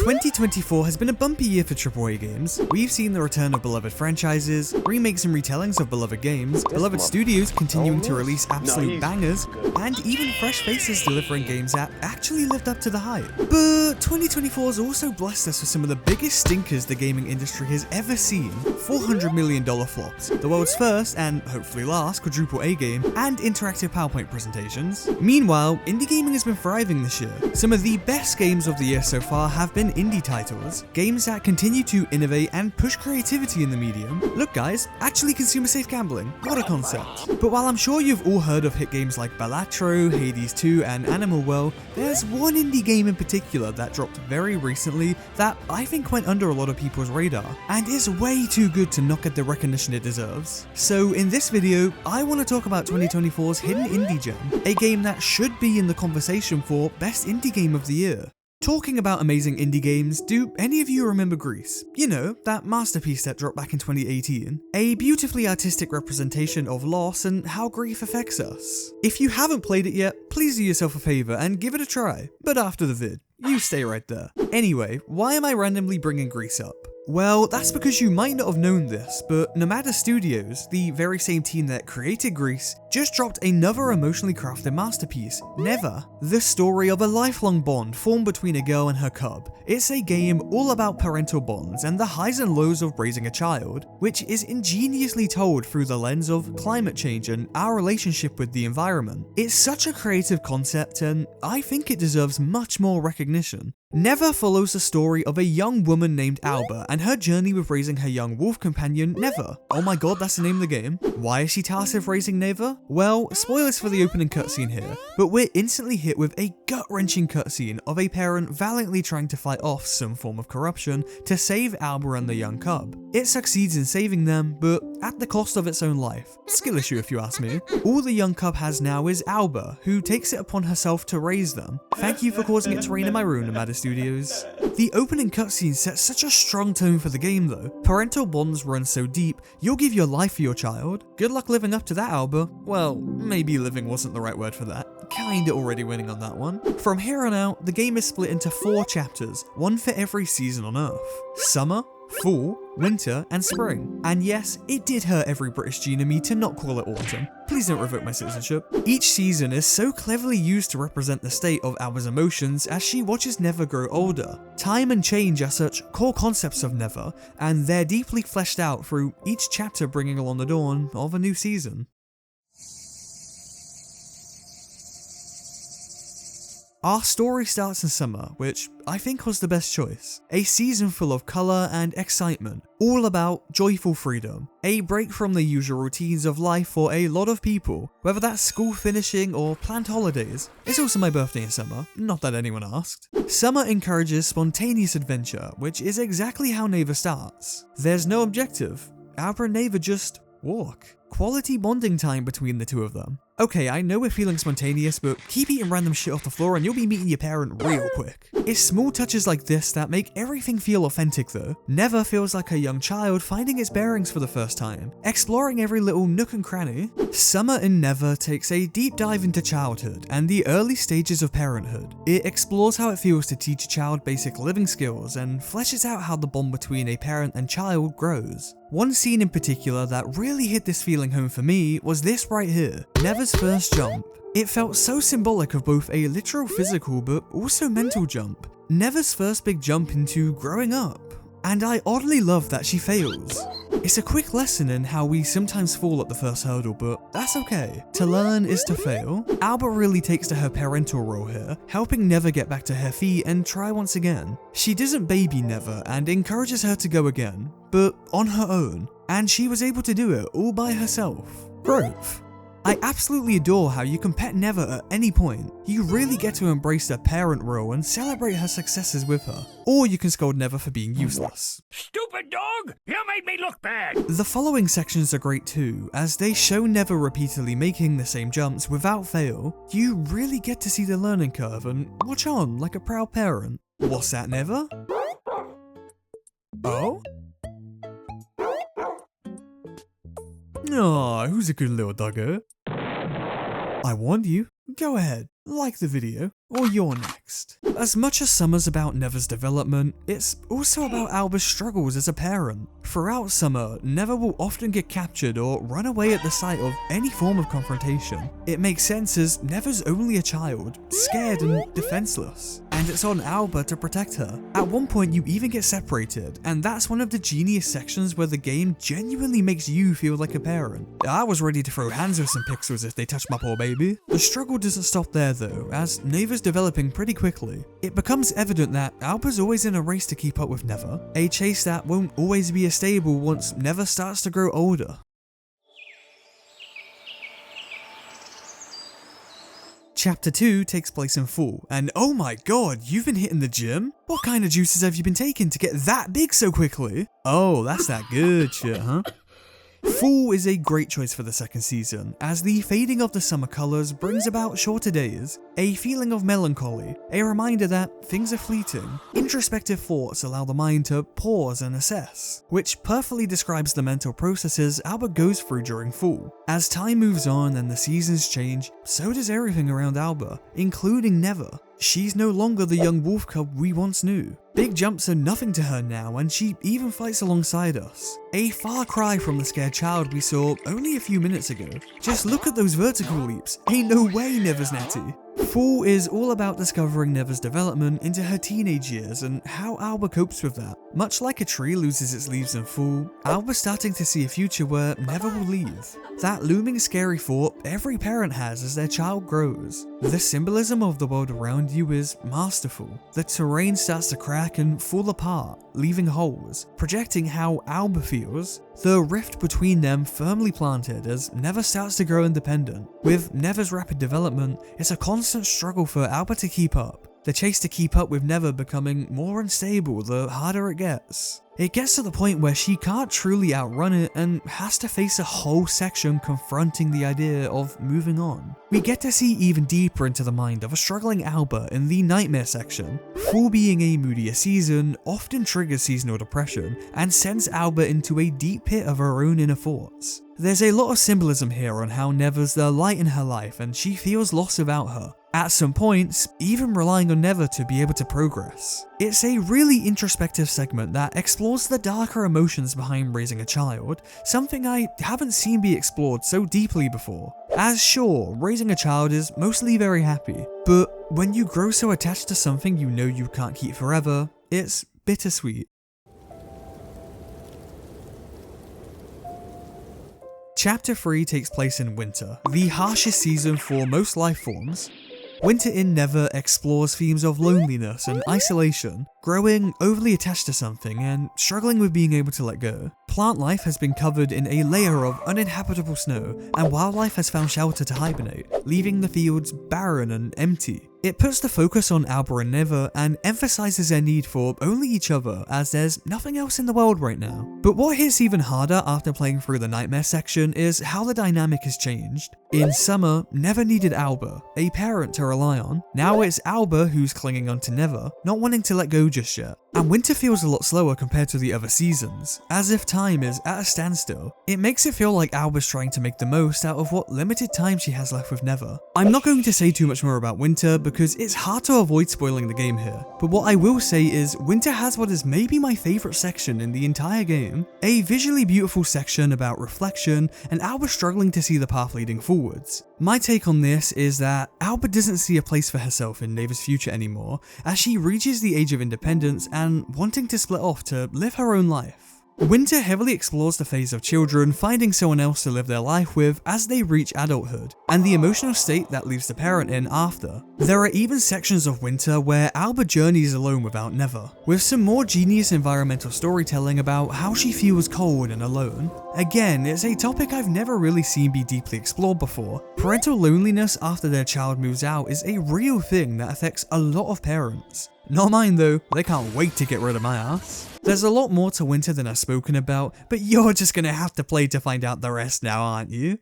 2024 has been a bumpy year for AAA games. We've seen the return of beloved franchises, remakes and retellings of beloved games, beloved studios continuing to release absolute bangers, and even fresh faces delivering games that actually lived up to the hype. But 2024 has also blessed us with some of the biggest stinkers the gaming industry has ever seen. $400 million flops, the world's first, and hopefully last, quadruple A game, and interactive PowerPoint presentations. Meanwhile, indie gaming has been thriving this year. Some of the best games of the year so far have been indie titles, games that continue to innovate and push creativity in the medium. Look guys, actually consumer safe gambling, what a concept. But while I'm sure you've all heard of hit games like Balatro, Hades 2 and Animal Well, there's one indie game in particular that dropped very recently that I think went under a lot of people's radar, and is way too good to not get the recognition it deserves. So in this video, I want to talk about 2024's hidden indie gem, a game that should be in the conversation for best indie game of the year. Talking about amazing indie games, do any of you remember Grease? You know, that masterpiece that dropped back in 2018. A beautifully artistic representation of loss and how grief affects us. If you haven't played it yet, please do yourself a favor and give it a try, but after the vid. You stay right there. Anyway, why am I randomly bringing Grease up? Well, that's because you might not have known this, but Nomada Studios, the very same team that created Grease, just dropped another emotionally crafted masterpiece, Neva, the story of a lifelong bond formed between a girl and her cub. It's a game all about parental bonds and the highs and lows of raising a child, which is ingeniously told through the lens of climate change and our relationship with the environment. It's such a creative concept, and I think it deserves much more recognition. Neva follows the story of a young woman named Alba and her journey with raising her young wolf companion, Neva. Oh my god, that's the name of the game. Why is she tasked with raising Neva? Well, spoilers for the opening cutscene here, but we're instantly hit with a gut-wrenching cutscene of a parent valiantly trying to fight off some form of corruption to save Alba and the young cub. It succeeds in saving them, but at the cost of its own life. Skill issue if you ask me. All the young cub has now is Alba, who takes it upon herself to raise them. Thank you for causing it to rain in my room, Nomada Studios. The opening cutscene sets such a strong tone for the game though. Parental bonds run so deep, you'll give your life for your child. Good luck living up to that, Alba. Well, maybe living wasn't the right word for that. Kinda already winning on that one. From here on out, the game is split into 4 chapters, one for every season on Earth. Summer, fall, winter, and spring. And yes, it did hurt every British Gene in me to not call it autumn. Please don't revoke my citizenship. Each season is so cleverly used to represent the state of Alba's emotions as she watches Neva grow older. Time and change are such core concepts of Neva, and they're deeply fleshed out through each chapter bringing along the dawn of a new season. Our story starts in summer, which I think was the best choice. A season full of colour and excitement, all about joyful freedom. A break from the usual routines of life for a lot of people, whether that's school finishing or planned holidays. It's also my birthday in summer, not that anyone asked. Summer encourages spontaneous adventure, which is exactly how Neva starts. There's no objective. Alba and Neva just walk. Quality bonding time between the two of them. Okay, I know we're feeling spontaneous, but keep eating random shit off the floor and you'll be meeting your parent real quick. It's small touches like this that make everything feel authentic though. Neva feels like a young child finding its bearings for the first time, exploring every little nook and cranny. Summer in Neva takes a deep dive into childhood and the early stages of parenthood. It explores how it feels to teach a child basic living skills and fleshes out how the bond between a parent and child grows. One scene in particular that really hit this feeling home for me was this right here, Neva's first jump. It felt so symbolic of both a literal physical but also mental jump. Neva's first big jump into growing up. And I oddly love that she fails. It's a quick lesson in how we sometimes fall at the first hurdle, but that's okay. To learn is to fail. Alba really takes to her parental role here, helping Neva get back to her feet and try once again. She doesn't baby Neva and encourages her to go again, but on her own. And she was able to do it all by herself. Growth. I absolutely adore how you can pet Neva at any point. You really get to embrace the parent role and celebrate her successes with her. Or you can scold Neva for being useless. Stupid dog! You made me look bad! The following sections are great too, as they show Neva repeatedly making the same jumps without fail. You really get to see the learning curve and watch on like a proud parent. What's that, Neva? Oh? Aw, who's a good little doggo? I warned you. Go ahead, like the video. or you're next. As much as summer's about Neva's development, it's also about Alba's struggles as a parent. Throughout summer, Neva will often get captured or run away at the sight of any form of confrontation. It makes sense as Neva's only a child, scared and defenseless, and it's on Alba to protect her. At one point you even get separated, and that's one of the genius sections where the game genuinely makes you feel like a parent. I was ready to throw hands with some pixels if they touched my poor baby. The struggle doesn't stop there though, as Neva's developing pretty quickly. It becomes evident that Alba's always in a race to keep up with Neva, a chase that won't always be as stable once Neva starts to grow older. Chapter 2 takes place in fall, and oh my god, you've been hitting the gym? What kind of juices have you been taking to get that big so quickly? Oh, that's that good shit, huh? Fall is a great choice for the second season, as the fading of the summer colours brings about shorter days, a feeling of melancholy, a reminder that things are fleeting. Introspective thoughts allow the mind to pause and assess, which perfectly describes the mental processes Alba goes through during fall. As time moves on and the seasons change, so does everything around Alba, including Neva. She's no longer the young wolf cub we once knew. Big jumps are nothing to her now, and she even fights alongside us. A far cry from the scared child we saw only a few minutes ago. Just look at those vertical leaps. Ain't no way Neva's natty. Fall is all about discovering Neva's development into her teenage years and how Alba copes with that. Much like a tree loses its leaves in fall, Alba's starting to see a future where Neva will leave. That looming scary thought every parent has as their child grows. The symbolism of the world around you is masterful. The terrain starts to crack and fall apart, leaving holes, projecting how Alba feels. The rift between them firmly planted as Neva starts to grow independent. With Neva's rapid development, it's a constant struggle for Alba to keep up. The chase to keep up with Neva becoming more unstable the harder it gets. It gets to the point where she can't truly outrun it and has to face a whole section confronting the idea of moving on. We get to see even deeper into the mind of a struggling Alba in the nightmare section. Fall being a moodier season often triggers seasonal depression and sends Alba into a deep pit of her own inner thoughts. There's a lot of symbolism here on how Neva's the light in her life and she feels lost without her. At some points, even relying on Neva to be able to progress. It's a really introspective segment that explores the darker emotions behind raising a child, something I haven't seen be explored so deeply before. As sure, raising a child is mostly very happy, but when you grow so attached to something you know you can't keep forever, it's bittersweet. Chapter 3 takes place in winter, the harshest season for most life forms. Winter in Neva explores themes of loneliness and isolation, growing overly attached to something and struggling with being able to let go. Plant life has been covered in a layer of uninhabitable snow, and wildlife has found shelter to hibernate, leaving the fields barren and empty. It puts the focus on Alba and Neva and emphasizes their need for only each other as there's nothing else in the world right now. But what hits even harder after playing through the nightmare section is how the dynamic has changed. In summer, Neva needed Alba, a parent to rely on. Now it's Alba who's clinging on to Neva, not wanting to let go just yet. And winter feels a lot slower compared to the other seasons, as if time is at a standstill. It makes it feel like Alba's trying to make the most out of what limited time she has left with Neva. I'm not going to say too much more about winter because it's hard to avoid spoiling the game here, but what I will say is winter has what is maybe my favourite section in the entire game. A visually beautiful section about reflection and Alba struggling to see the path leading forwards. My take on this is that Alba doesn't see a place for herself in Neva's future anymore as she reaches the age of independence and wanting to split off to live her own life. Winter heavily explores the phase of children finding someone else to live their life with as they reach adulthood, and the emotional state that leaves the parent in after. There are even sections of Winter where Alba journeys alone without Neva, with some more genius environmental storytelling about how she feels cold and alone. Again, it's a topic I've never really seen be deeply explored before. Parental loneliness after their child moves out is a real thing that affects a lot of parents. Not mine though, they can't wait to get rid of my ass. There's a lot more to Winter than I've spoken about, but you're just gonna have to play to find out the rest now, aren't you?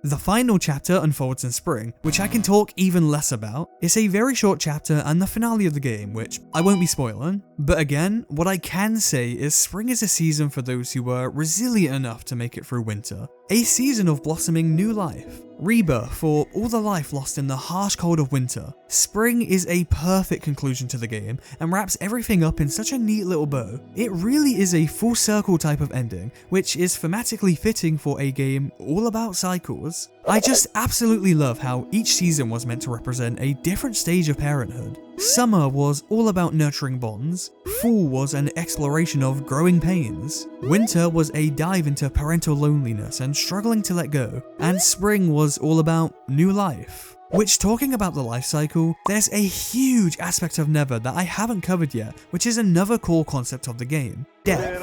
The final chapter unfolds in spring, which I can talk even less about. It's a very short chapter and the finale of the game, which I won't be spoiling. But again, what I can say is spring is a season for those who were resilient enough to make it through winter. a season of blossoming new life. Rebirth for all the life lost in the harsh cold of winter. Spring is a perfect conclusion to the game and wraps everything up in such a neat little bow. It really is a full circle type of ending, which is thematically fitting for a game all about cycles. I just absolutely love how each season was meant to represent a different stage of parenthood. Summer was all about nurturing bonds, fall was an exploration of growing pains, winter was a dive into parental loneliness and struggling to let go, and spring was all about new life. Which, talking about the life cycle, there's a huge aspect of Neva that I haven't covered yet, which is another core concept of the game: death.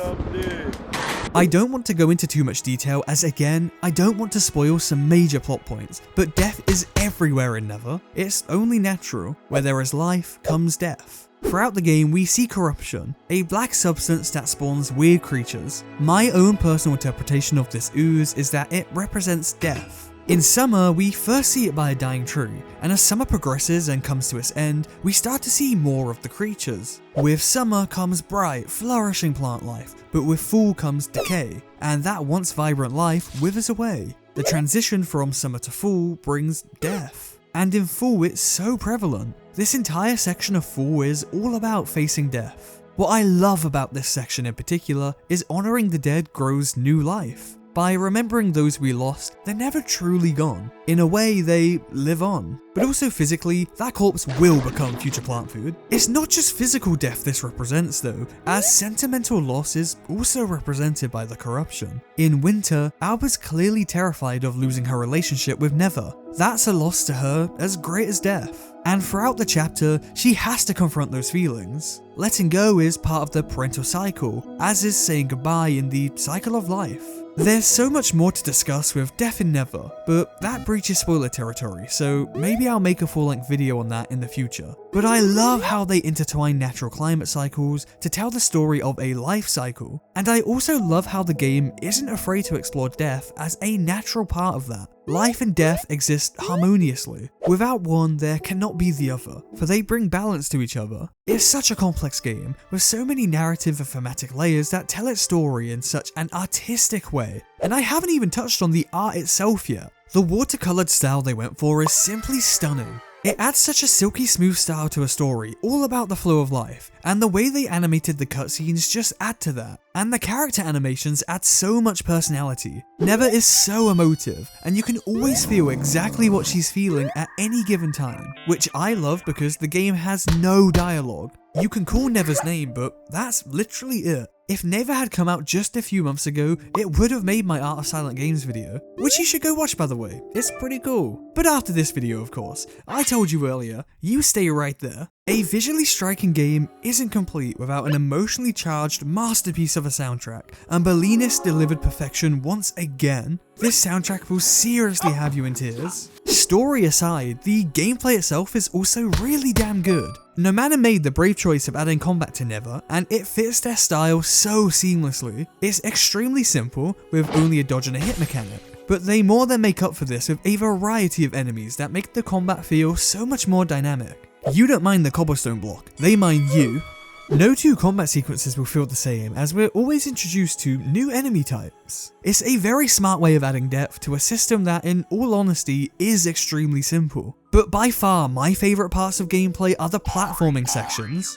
I don't want to go into too much detail as, again, I don't want to spoil some major plot points, but death is everywhere in Neva. It's only natural. Where there is life comes death. Throughout the game, we see corruption, a black substance that spawns weird creatures. My own personal interpretation of this ooze is that it represents death. In summer, we first see it by a dying tree, and as summer progresses and comes to its end, we start to see more of the creatures. With summer comes bright, flourishing plant life, but with fall comes decay, and that once vibrant life withers away. The transition from summer to fall brings death, and in fall it's so prevalent. This entire section of fall is all about facing death. What I love about this section in particular is honouring the dead grows new life. By remembering those we lost, they're never truly gone. In a way, they live on. But also physically, that corpse will become future plant food. It's not just physical death this represents though, as sentimental loss is also represented by the corruption. In winter, Alba's clearly terrified of losing her relationship with Neva. That's a loss to her as great as death. And throughout the chapter, she has to confront those feelings. Letting go is part of the parental cycle, as is saying goodbye in the cycle of life. There's so much more to discuss with death in Neva, but that breaches spoiler territory, so maybe I'll make a full-length video on that in the future. But I love how they intertwine natural climate cycles to tell the story of a life cycle, and I also love how the game isn't afraid to explore death as a natural part of that. Life and death exist harmoniously. Without one, there cannot be the other, for they bring balance to each other. It's such a complex game, with so many narrative and thematic layers that tell its story in such an artistic way. And I haven't even touched on the art itself yet. The watercolored style they went for is simply stunning. It adds such a silky smooth style to a story, all about the flow of life, and the way they animated the cutscenes just add to that. And the character animations add so much personality. Neva is so emotive, and you can always feel exactly what she's feeling at any given time, which I love because the game has no dialogue. You can call Neva's name, but that's literally it. If Neva had come out just a few months ago, it would have made my Art of Silent Games video, which you should go watch by the way, it's pretty cool. But after this video of course, I told you earlier, you stay right there. A visually striking game isn't complete without an emotionally charged masterpiece of a soundtrack, and Berlinus delivered perfection once again. This soundtrack will seriously have you in tears. Story aside, the gameplay itself is also really damn good. Nomada made the brave choice of adding combat to Neva, and it fits their style so seamlessly. It's extremely simple, with only a dodge and a hit mechanic. But they more than make up for this with a variety of enemies that make the combat feel so much more dynamic. You don't mind the cobblestone block, they mind you. No two combat sequences will feel the same, as we're always introduced to new enemy types. It's a very smart way of adding depth to a system that, in all honesty, is extremely simple. But by far, my favourite parts of gameplay are the platforming sections.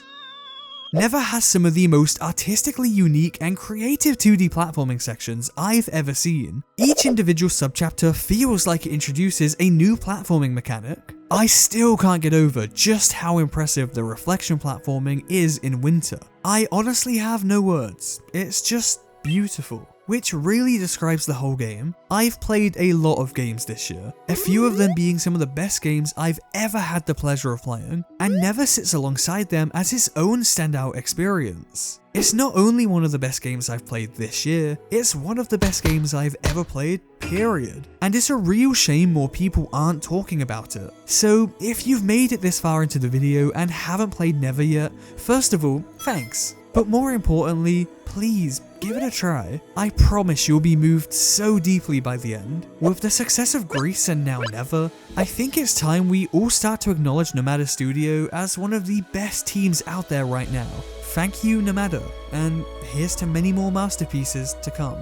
Neva has some of the most artistically unique and creative 2D platforming sections I've ever seen. Each individual subchapter feels like it introduces a new platforming mechanic. I still can't get over just how impressive the reflection platforming is in winter. I honestly have no words, it's just beautiful. Which really describes the whole game. I've played a lot of games this year, a few of them being some of the best games I've ever had the pleasure of playing, and Neva sits alongside them as its own standout experience. It's not only one of the best games I've played this year, it's one of the best games I've ever played, period. And it's a real shame more people aren't talking about it. So if you've made it this far into the video and haven't played Neva yet, first of all, thanks. But more importantly, please give it a try. I promise you'll be moved so deeply by the end. With the success of Greece and now Neva, I think it's time we all start to acknowledge Nomada Studio as one of the best teams out there right now. Thank you, Nomada, and here's to many more masterpieces to come.